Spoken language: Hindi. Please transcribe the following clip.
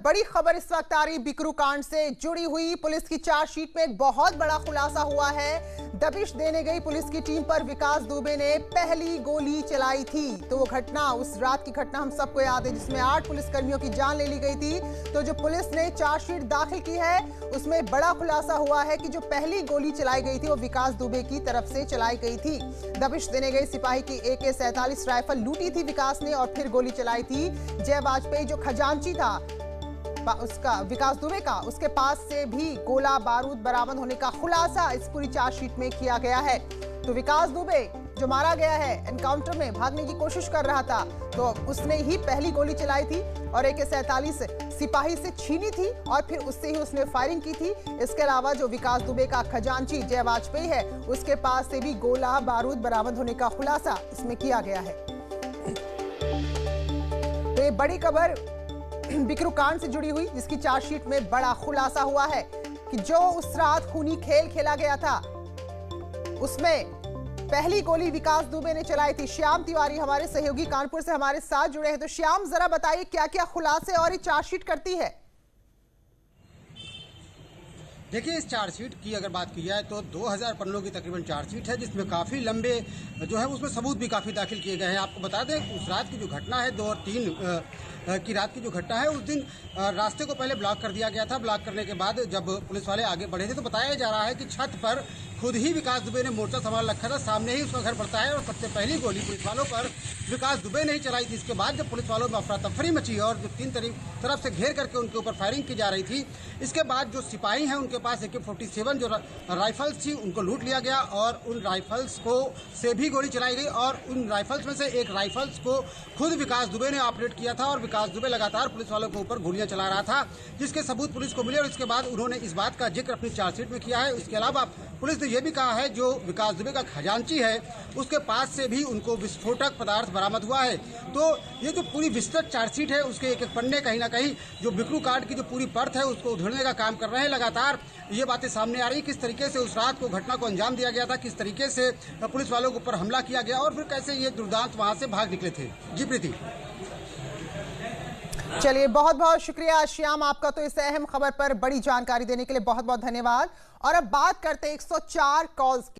बड़ी खबर इस वक्त आ रही बिकरू कांड से जुड़ी हुई। पुलिस की चार्जशीट में एक बहुत बड़ा खुलासा हुआ है। दबिश देने गई पुलिस की टीम पर विकास दुबे ने पहली गोली चलाई थी। तो वो घटना, उस रात की घटना हम सबको याद है जिसमें 8 पुलिसकर्मियों की जान ले ली गई थी। तो जो पुलिस ने चार्जशीट दाखिल की है उसमें बड़ा खुलासा हुआ है कि जो पहली गोली चलाई गई थी वो विकास दुबे की तरफ से चलाई गई थी। दबिश देने गई सिपाही की AK-47 राइफल लूटी थी विकास ने और फिर गोली चलाई थी। जय वाजपेयी जो खजांची था उसका, विकास दुबे का, उसके पास से भी गोला बारूद बरामद होने का खुलासा इस पूरी चार्जशीट में किया गया है। तो विकास दुबे जो मारा गया है एनकाउंटर में, भागने की कोशिश कर रहा था, तो उसने ही पहली गोली चलाई थी और AK-47 सिपाही से छीनी थी और फिर उससे ही उसने फायरिंग की थी। इसके अलावा जो विकास दुबे का खजांची जय वाजपेयी है उसके पास से भी गोला बारूद बरामद होने का खुलासा इसमें किया गया है। तो ये बड़ी खबर बिकरू कांड से जुड़ी हुई जिसकी चार्जशीट में बड़ा खुलासा हुआ है कि जो उस रात खूनी खेल खेला गया था उसमें पहली गोली विकास दुबे ने चलाई थी। श्याम तिवारी हमारे सहयोगी कानपुर से हमारे साथ जुड़े हैं। तो श्याम, जरा बताइए क्या क्या खुलासे और ये चार्जशीट करती है। देखिए, इस चार्जशीट की अगर बात की जाए तो 2000 पन्नों की तकरीबन चार्जशीट है जिसमें काफ़ी लंबे जो है उसमें सबूत भी काफ़ी दाखिल किए गए हैं। आपको बता दें उस रात की जो घटना है 2 और 3 की रात की जो घटना है उस दिन रास्ते को पहले ब्लॉक कर दिया गया था। ब्लॉक करने के बाद जब पुलिस वाले आगे बढ़े थे तो बताया जा रहा है कि छत पर खुद ही विकास दुबे ने मोर्चा संभाल रखा था, सामने ही उसका घर पड़ता है और सबसे पहली गोली पुलिस वालों पर विकास दुबे ने ही चलाई थी। इसके बाद जब पुलिस वालों में अफरा तफरी मची और जो 3 तरफ से घेर करके उनके ऊपर फायरिंग की जा रही थी, इसके बाद जो सिपाही हैं उनके पास AK-47 जो राइफल्स थी उनको लूट लिया गया और उन राइफल्स को से भी गोली चलाई गई और उन राइफल्स में से एक राइफल्स को खुद विकास दुबे ने ऑपरेट किया था और विकास दुबे लगातार पुलिस वालों के ऊपर गोलियां चला रहा था, जिसके सबूत पुलिस को मिले और इसके बाद उन्होंने इस बात का जिक्र अपनी चार्जशीट में किया है। इसके अलावा पुलिस ने यह भी कहा है जो विकास दुबे का खजांची है उसके पास से भी उनको विस्फोटक पदार्थ बरामद हुआ है। तो ये जो पूरी विस्तृत चार्जशीट है उसके एक एक पन्ने कहीं ना कहीं जो बिकरू कांड की जो पूरी परत है उसको उधेड़ने का काम कर रहे हैं। लगातार ये बातें सामने आ रही, किस तरीके से उस रात को घटना को अंजाम दिया गया था, किस तरीके से पुलिस वालों के ऊपर हमला किया गया और फिर कैसे ये दुर्दांत वहां से भाग निकले थे। जी प्रीति। चलिए, बहुत बहुत शुक्रिया श्याम आपका। तो इस अहम खबर पर बड़ी जानकारी देने के लिए बहुत बहुत धन्यवाद। और अब बात करते हैं 104 कॉल्स की।